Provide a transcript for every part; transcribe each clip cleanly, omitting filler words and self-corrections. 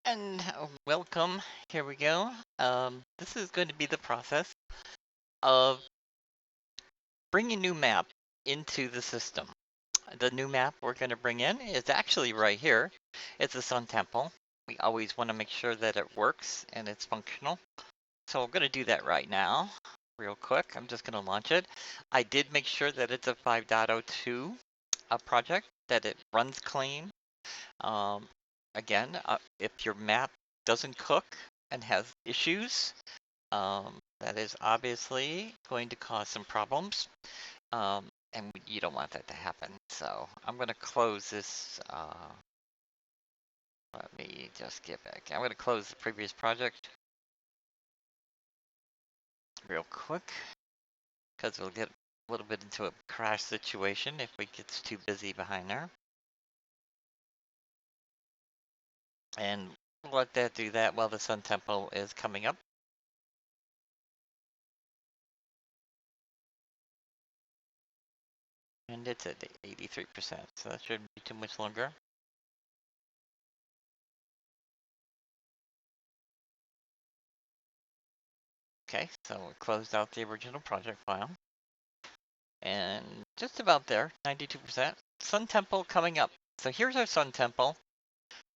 And welcome. Here we go. This is going to be the process of bringing a new map into the system. The new map we're going to bring in is actually right here. It's a Sun Temple. We always want to make sure that it works and it's functional. So I'm going to do that right now, real quick. I'm just going to launch it. I did make sure that it's a 5.02 project, that it runs clean. Um, Again, if your map doesn't cook and has issues, that is obviously going to cause some problems, and you don't want that to happen. So I'm going to close this. Let me just get back. I'm going to close the previous project real quick because we'll get a little bit into a crash situation if we get too busy behind there. And we'll let that do that while the Sun Temple is coming up. And it's at 83%, so that shouldn't be too much longer. Okay, so we closed out the original project file. And just about there, 92%. Sun Temple coming up. So here's our Sun Temple.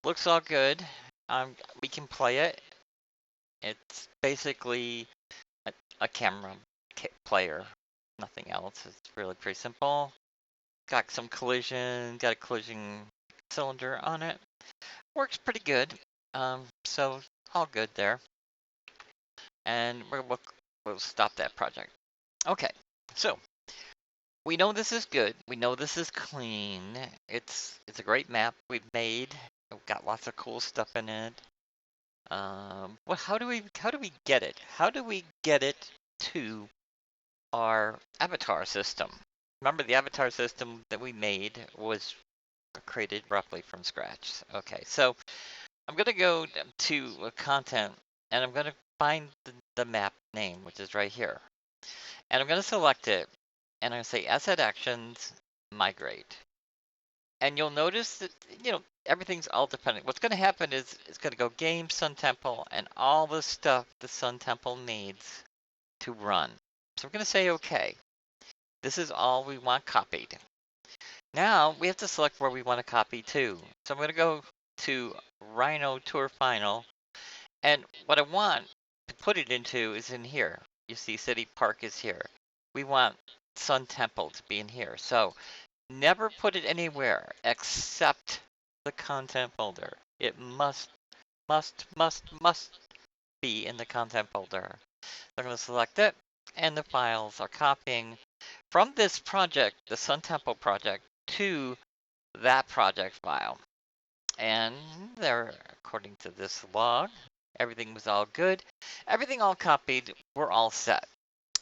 Looks all good. We can play it. It's basically a camera player, nothing else. It's really pretty simple. Got some collision, got a collision cylinder on it. Works pretty good. So all good there. And we'll stop that project. Okay, so we know this is good. We know this is clean. It's a great map we've made. We've got lots of cool stuff in it. Well, how do we get it? How do we get it to our avatar system? Remember, the avatar system that we made was created roughly from scratch. Okay, so I'm gonna go to content, and I'm gonna find the map name, which is right here, and I'm gonna select it, and I'm gonna say Asset Actions, Migrate. And you'll notice that, everything's all dependent. What's going to happen is it's going to go Game Sun Temple and all the stuff the Sun Temple needs to run. So we're going to say OK. This is all we want copied. Now we have to select where we want to copy to. So I'm going to go to Rhino Tour Final. And what I want to put it into is in here. You see City Park is here. We want Sun Temple to be in here. So never put it anywhere except the content folder. It must be in the content folder. I'm going to select it, and the files are copying from this project, the Sun Temple project, to that project file. And there, according to this log, everything was all good. Everything all copied. We're all set.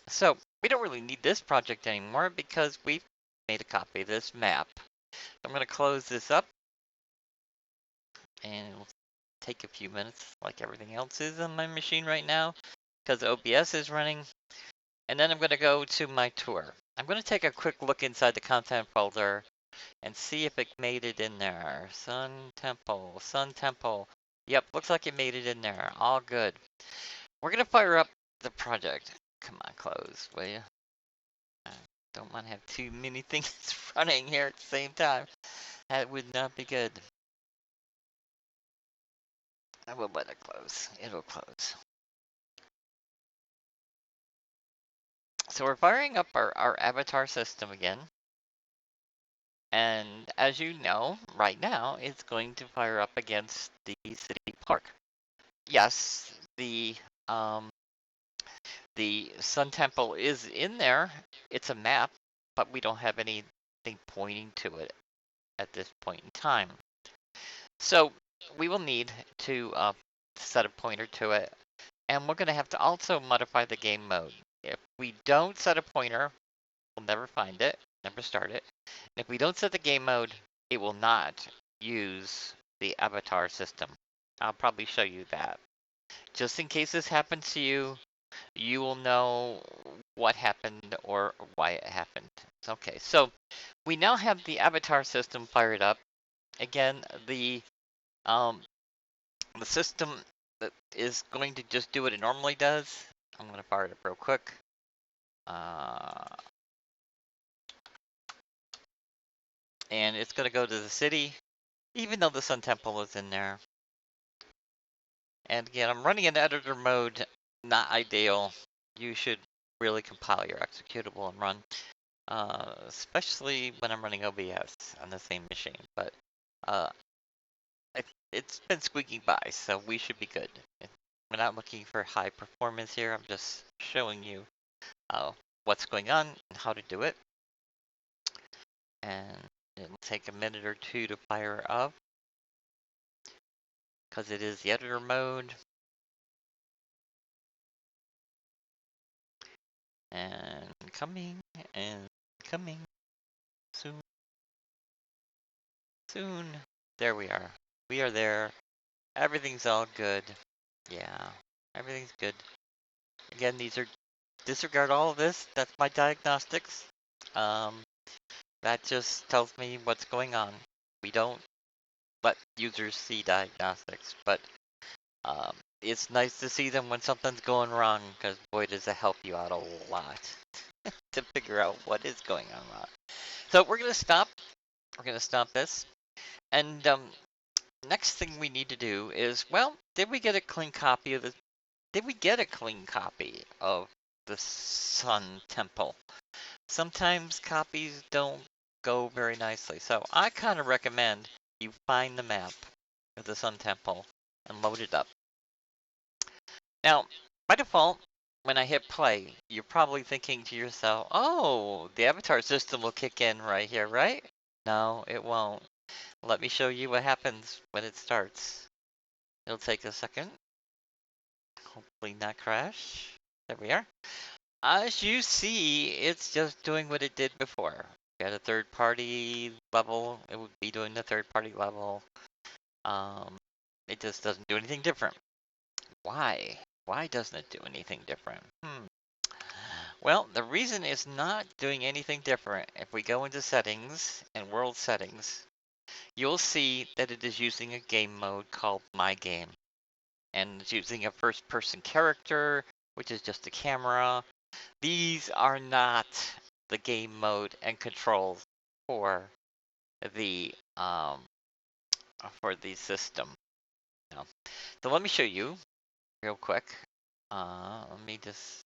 So we don't really need this project anymore because we've made a copy of this map. I'm going to close this up, and it'll take a few minutes like everything else is on my machine right now because OBS is running. And then I'm going to go to my tour. I'm going to take a quick look inside the content folder and see if it made it in there. Sun Temple. Yep, looks like it made it in there. All good. We're going to fire up the project. Come on, close, will you? Don't want to have too many things running here at the same time. That would not be good. I will let it close. It'll close. So we're firing up our avatar system again. And as you know, right now, it's going to fire up against the city park. Yes, the Sun Temple is in there. It's a map, but we don't have anything pointing to it at this point in time. So we will need to set a pointer to it, and we're going to have to also modify the game mode. If we don't set a pointer, we'll never find it, never start it. And if we don't set the game mode, it will not use the avatar system. I'll probably show you that. Just in case this happens to you, you will know what happened or why it happened. Okay, so we now have the avatar system fired up. Again, the the system that is going to just do what it normally does. I'm going to fire it up real quick. And it's going to go to the city, even though the Sun Temple is in there. And again, I'm running in editor mode, not ideal. You should really compile your executable and run, especially when I'm running OBS on the same machine. But it's been squeaking by, so we should be good. We're not looking for high performance here. I'm just showing you what's going on and how to do it. And it'll take a minute or two to fire up because it is the editor mode. And coming soon. There we are. We are there. Everything's all good. Yeah, everything's good. Again, disregard all of this. That's my diagnostics. That just tells me what's going on. We don't let users see diagnostics, but it's nice to see them when something's going wrong, because boy, does it help you out a lot to figure out what is going on. So we're gonna stop. We're gonna stop this, and next thing we need to do is, well, did we get a clean copy of the? Did we get a clean copy of the Sun Temple? Sometimes copies don't go very nicely, so I kind of recommend you find the map of the Sun Temple and load it up. Now, by default, when I hit play, you're probably thinking to yourself, oh, the avatar system will kick in right here, right? No, it won't. Let me show you what happens when it starts. It'll take a second. Hopefully not crash. There we are. As you see, it's just doing what it did before. At a third-party level, it would be doing the third-party level. It just doesn't do anything different. Why? Why doesn't it do anything different? Well, the reason it's not doing anything different, if we go into settings and world settings, you'll see that it is using a game mode called My Game. And it's using a first-person character, which is just a camera. These are not the game mode and controls for the system. No. So let me show you real quick. Let me just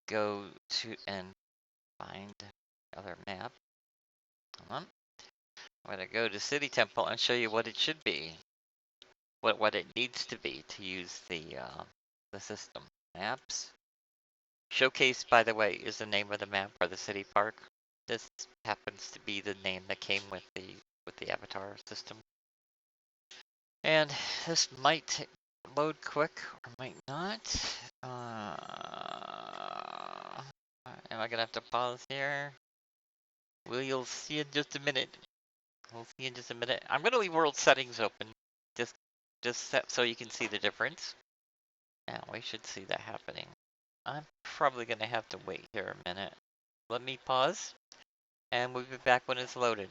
go to and find the other map. Hold on. I'm gonna go to City Temple and show you what it should be, what it needs to be to use the system. Maps. Showcase, by the way, is the name of the map for the city park. This happens to be the name that came with the avatar system. And this might load quick or might not. Am I gonna have to pause here? We'll see in just a minute. We'll see in just a minute. I'm gonna leave world settings open, just so you can see the difference. Now we should see that happening. I'm probably gonna have to wait here a minute. Let me pause, and we'll be back when it's loaded.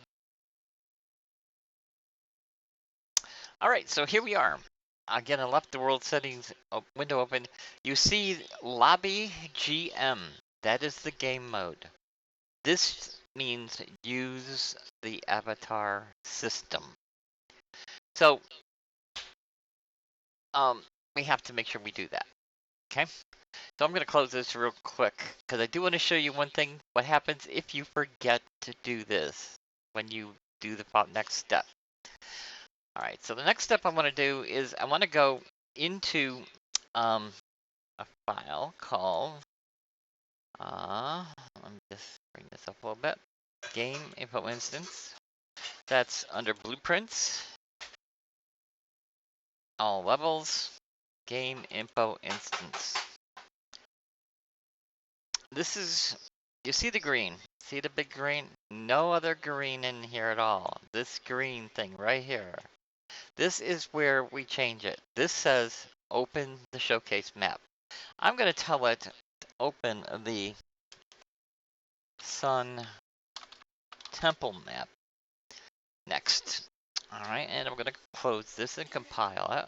All right, so here we are. Again, I left the world settings window open. You see Lobby GM. That is the game mode. This means use the avatar system. So, we have to make sure we do that. Okay? So I'm going to close this real quick because I do want to show you one thing. What happens if you forget to do this when you do the next step? All right, so the next step I want to do is I want to go into a file called, let me just bring this up a little bit, game info instance. That's under blueprints, all levels, game info instance. This is, you see the green, see the big green? No other green in here at all. This green thing right here. This is where we change it. This says open the showcase map. I'm going to tell it to open the Sun Temple map next. All right, and I'm going to close this and compile it.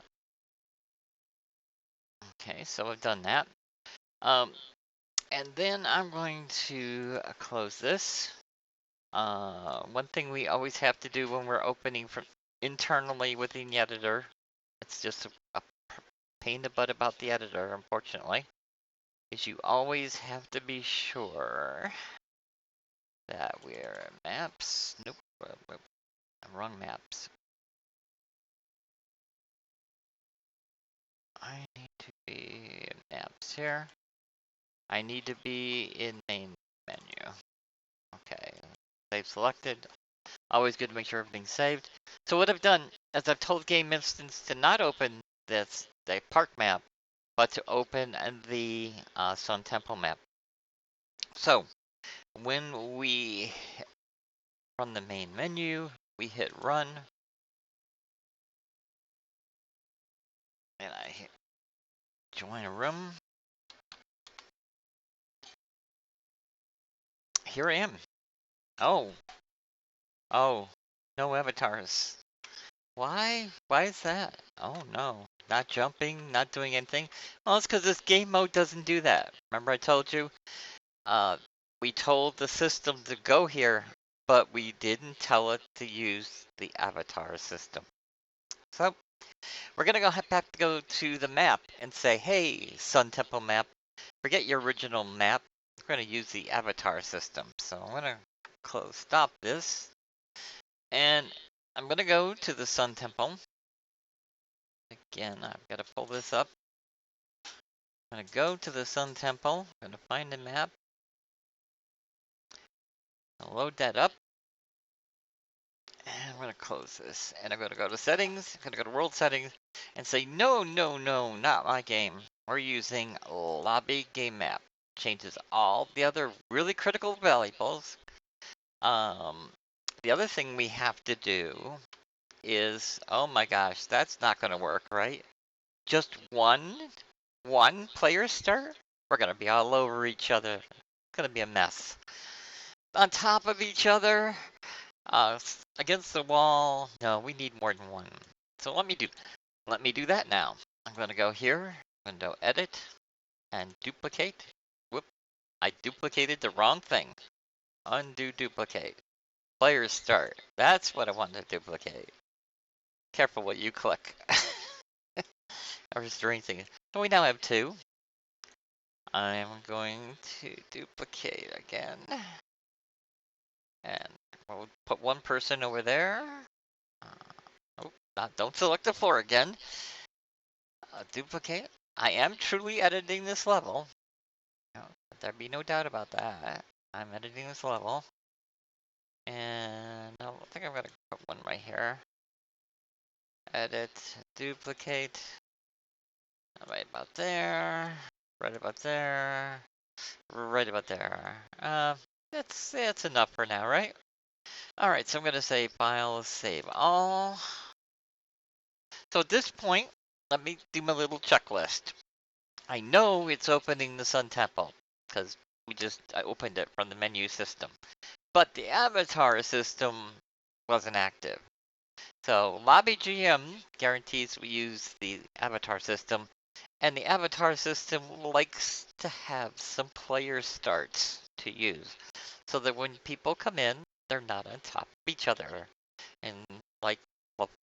Okay, so I've done that. And then I'm going to close this. One thing we always have to do when we're opening from internally within the editor, it's just a pain in the butt about the editor, unfortunately, is you always have to be sure that we're maps. Nope, wrong maps. I need to be in maps here. I need to be in main menu. Okay, save selected. Always good to make sure everything's saved. So what I've done is I've told Game Instance to not open the park map, but to open the Sun Temple map. So when we run the main menu, we hit run, and I hit join a room. Here I am. Oh, no avatars. Why? Why is that? Oh no. Not jumping, not doing anything. Well, it's because this game mode doesn't do that. Remember I told you? We told the system to go here, but we didn't tell it to use the avatar system. So we're gonna have to go to the map and say, hey, Sun Temple map, forget your original map. We're gonna use the avatar system. So I'm gonna stop this, and I'm gonna go to the Sun Temple. Again, I've got to pull this up. I'm gonna go to the Sun Temple. I'm gonna find the map. I'll load that up. And I'm going to close this. And I'm going to go to settings. I'm going to go to world settings and say, no, no, no, not my game. We're using lobby game map. Changes all the other really critical variables. The other thing we have to do is, oh my gosh, that's not going to work, right? Just one player start? We're going to be all over each other. It's going to be a mess. On top of each other. Against the wall. No, we need more than one. So let me do that now. I'm going to go here, window edit, and duplicate. Whoop, I duplicated the wrong thing. Undo duplicate. Player start. That's what I want to duplicate. Careful what you click. Or strange thing. So we now have two. I'm going to duplicate again. And we'll put one person over there. Don't select the floor again. Duplicate. I am truly editing this level. There be no doubt about that. I'm editing this level. And I think I'm going to put one right here. Edit, duplicate. Right about there. Right about there. Right about there. That's enough for now, right? Alright, so I'm going to say File, Save All. So at this point, let me do my little checklist. I know it's opening the Sun Temple, because I opened it from the menu system. But the avatar system wasn't active. So Lobby GM guarantees we use the avatar system, and the avatar system likes to have some player starts to use, so that when people come in, they're not on top of each other, and like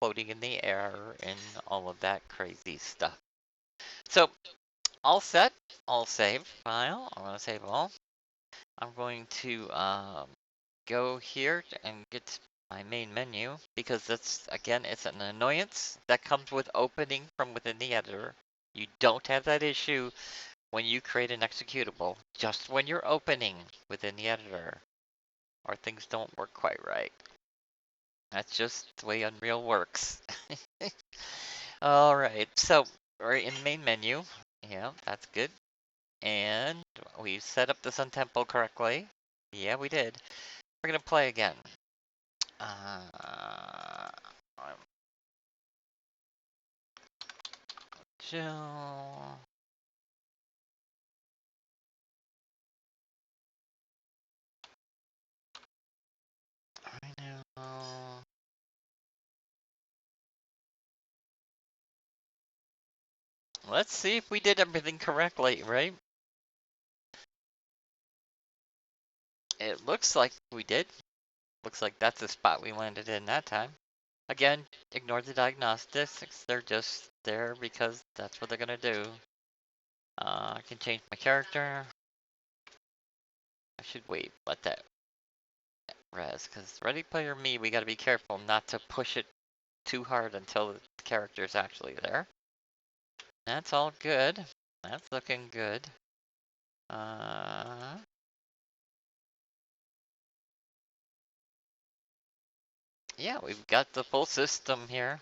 floating in the air and all of that crazy stuff. So all set, all saved. File, I'm going to save all. I'm going to go here and get my main menu, because that's, again, it's an annoyance that comes with opening from within the editor. You don't have that issue when you create an executable, just when you're opening within the editor, or things don't work quite right. That's just the way Unreal works. Alright, so we're in main menu. Yeah, that's good. And we set up the Sun Temple correctly. Yeah, we did. We're gonna play again. Chill. I know. Let's see if we did everything correctly, right? It looks like we did. Looks like that's the spot we landed in that time. Again, ignore the diagnostics. They're just there because that's what they're gonna do. I can change my character. I should wait, let that res, because Ready Player Me, we gotta be careful not to push it too hard until the character's actually there. That's all good. That's looking good. Yeah, we've got the full system here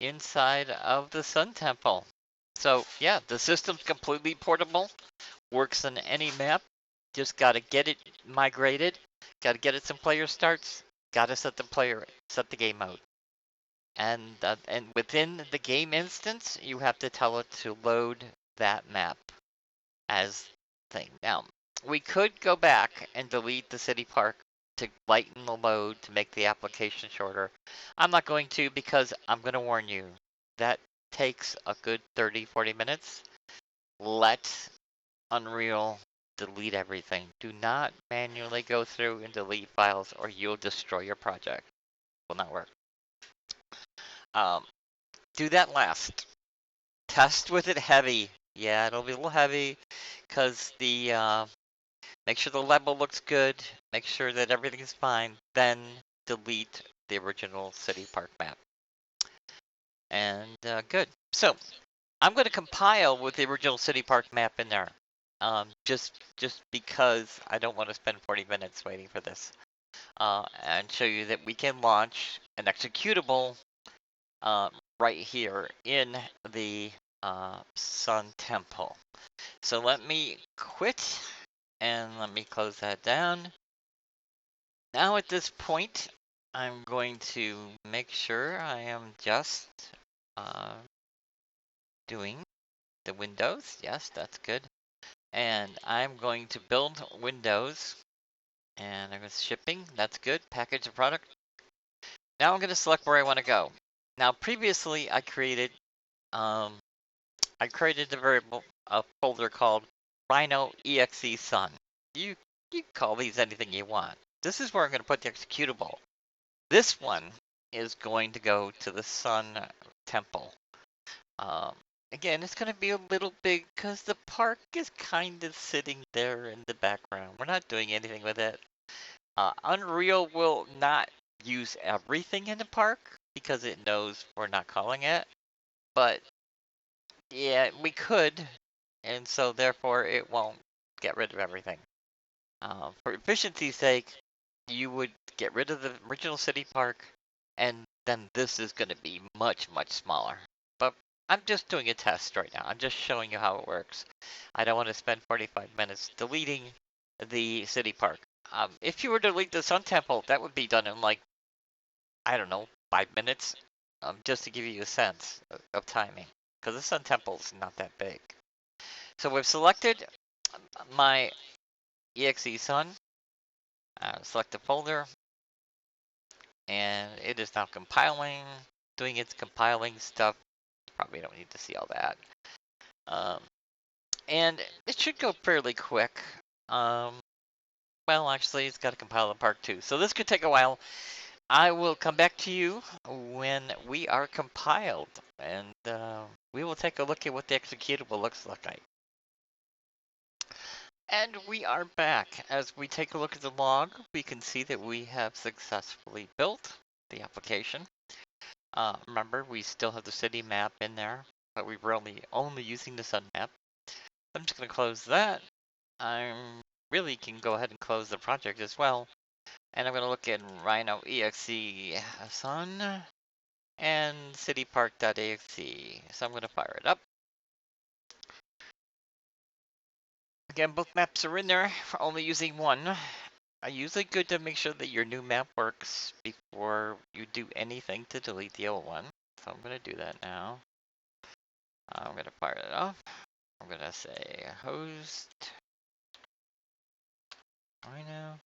inside of the Sun Temple. So yeah, the system's completely portable, works on any map. Just gotta get it migrated, gotta get it some player starts, gotta set the game mode. And within the game instance, you have to tell it to load that map as thing. Now, we could go back and delete the city park to lighten the load to make the application shorter. I'm not going to because I'm going to warn you that takes a good 30-40 minutes. Let Unreal delete everything. Do not manually go through and delete files or you'll destroy your project. Will not work. Do that last. Test with it heavy. Yeah, it'll be a little heavy because make sure the level looks good, make sure that everything's fine, then delete the original city park map. And good. So I'm going to compile with the original city park map in there. Just because I don't want to spend 40 minutes waiting for this. And show you that we can launch an executable right here in the Sun Temple. So let me quit and let me close that down. Now at this point, I'm going to make sure I am just doing the windows. Yes, that's good. And I'm going to build windows. And I'm going to shipping. That's good. Package a product. Now I'm going to select where I want to go. Now previously I created a variable, a folder called Rhino exe Sun. You call these anything you want. This is where I'm going to put the executable. This one is going to go to the Sun Temple. Again, it's going to be a little big because the park is kind of sitting there in the background. We're not doing anything with it. Unreal will not use everything in the park because it knows we're not calling it. But yeah, we could, and so therefore it won't get rid of everything. For efficiency's sake, you would get rid of the original city park, and then this is going to be much, much smaller. But I'm just doing a test right now. I'm just showing you how it works. I don't want to spend 45 minutes deleting the city park. If you were to delete the Sun Temple, that would be done in like, I don't know, 5 minutes, just to give you a sense of timing. Because the Sun Temple is not that big. So we've selected my exe Sun. Select the folder, and it is now compiling, doing its compiling stuff. Probably don't need to see all that. And it should go fairly quick. Well, actually, it's got to compile the part too. So this could take a while. I will come back to you when we are compiled, and we will take a look at what the executable looks like. And we are back. As we take a look at the log, we can see that we have successfully built the application. Remember, we still have the city map in there, but we were only using the sun map. I'm just going to close that. I really can go ahead and close the project as well. And I'm going to look at Rhino exe sun and citypark.exe. So I'm going to fire it up. Again, both maps are in there. We're only using one. Usually good to make sure that your new map works before you do anything to delete the old one. So I'm going to do that now. I'm going to fire it off. I'm going to say host Rhino.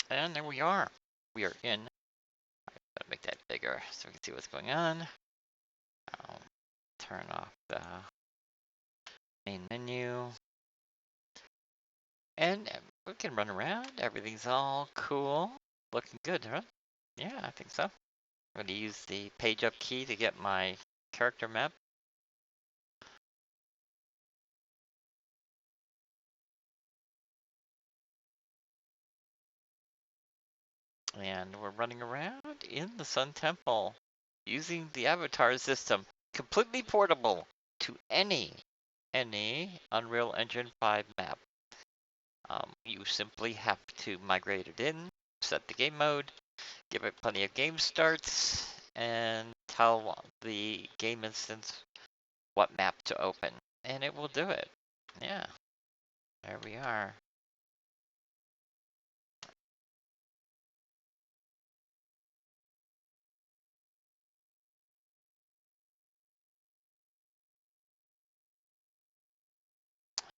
And there we are. We are in. Gotta make that bigger so we can see what's going on. I'll turn off the main menu. And we can run around. Everything's all cool. Looking good, huh? Yeah, I think so. I'm going to use the page up key to get my character map. And we're running around in the Sun Temple using the avatar system. Completely portable to any Unreal Engine 5 map. You simply have to migrate it in, set the game mode, give it plenty of game starts, and tell the game instance what map to open, and it will do it. Yeah, there we are.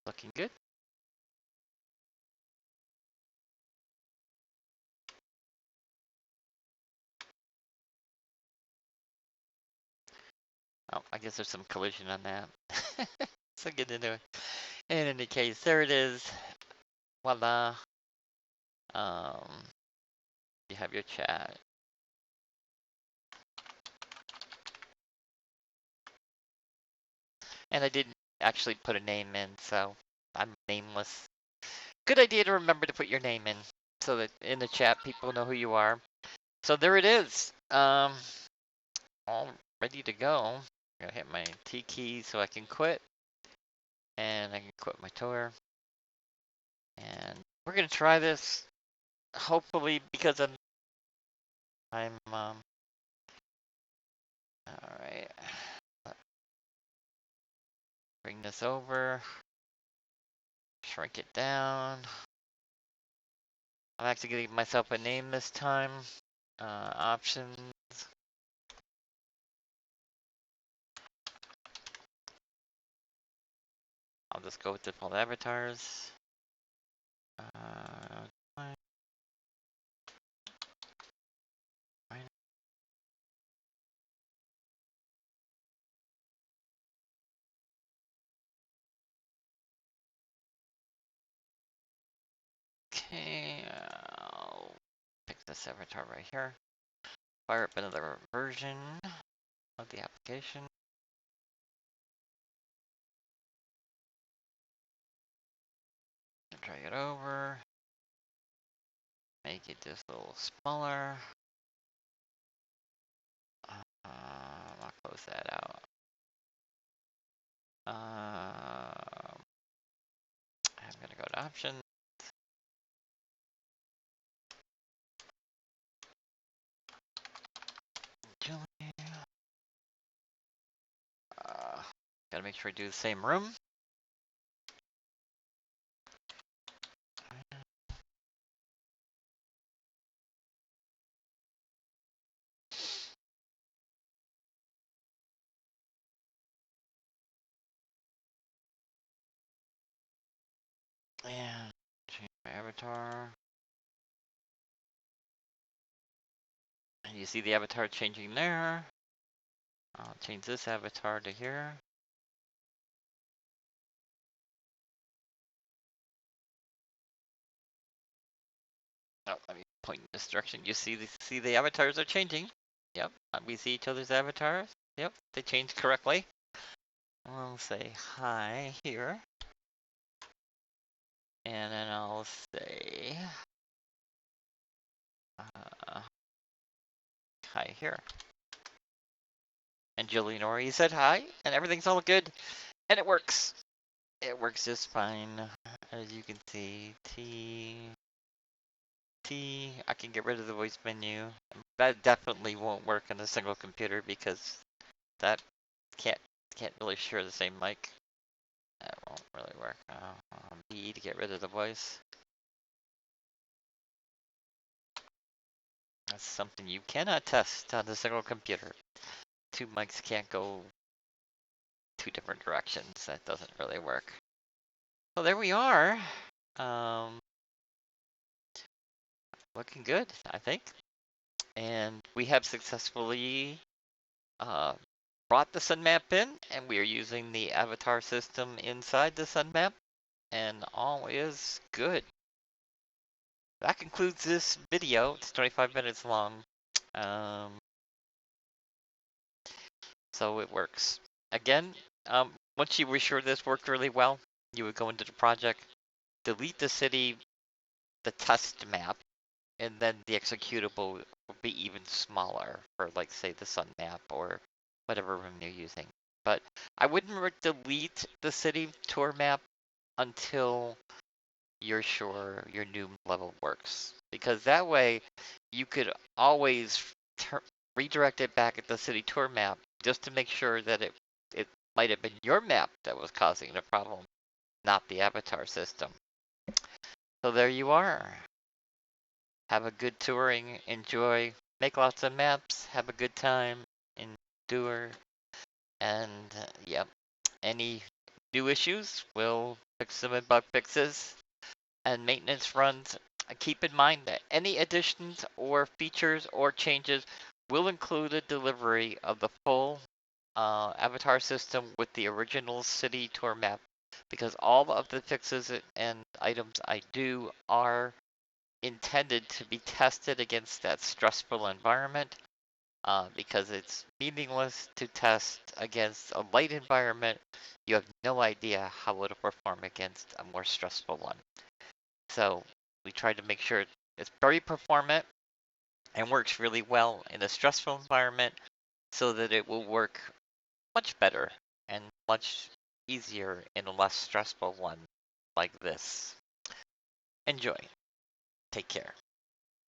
Looking good. Oh, I guess there's some collision on that. So get into it. In any case, there it is. Voila. Um, you have your chat. And I didn't actually put a name in, so I'm nameless. Good idea to remember to put your name in so that in the chat people know who you are. So there it is. All ready to go. I'm gonna hit my T key so I can quit. And I can quit my tour. And we're gonna try this. Hopefully, because I'm all right. Bring this over. Shrink it down. I'm actually gonna give myself a name this time. Options. I'll just go with default avatars. Fine. Okay, I'll pick this avatar right here. Fire up another version of the application. Drag it over. Make it just a little smaller. I'll close that out. I'm gonna go to options. Gotta make sure I do the same room. And change my avatar. And you see the avatar changing there. I'll change this avatar to here. Oh, let me point in this direction. You see the avatars are changing. Yep, we see each other's avatars. Yep, they changed correctly. I'll say hi here. And then I'll say hi here. And Julie Nori said hi, and everything's all good, and it works. It works just fine, as you can see. I can get rid of the voice menu. That definitely won't work on a single computer because that can't really share the same mic. That won't really work. B to get rid of the voice. That's something you cannot test on a single computer. Two mics can't go two different directions. That doesn't really work. So there we are. looking good, I think. And we have successfully uh, brought the sun map in, and we are using the avatar system inside the sun map, and all is good. That concludes this video. It's 25 minutes long. Um, so it works. Again, once you were sure this worked really well, you would go into the project, delete the city, the test map, and then the executable will be even smaller for, like, say, the sun map or whatever room you're using. But I wouldn't delete the city tour map until you're sure your new level works, because that way you could always redirect it back at the city tour map just to make sure that it might have been your map that was causing the problem, not the avatar system. So there you are. Have a good touring, enjoy, make lots of maps, have a good time, endure, and yep, any new issues, we'll fix them in bug fixes and maintenance runs. Keep in mind that any additions or features or changes will include a delivery of the full avatar system with the original city tour map, because all of the fixes and items I do are intended to be tested against that stressful environment, because it's meaningless to test against a light environment. You have no idea how it'll perform against a more stressful one. So we try to make sure it's very performant and works really well in a stressful environment, so that it will work much better and much easier in a less stressful one like this. Enjoy. Take care.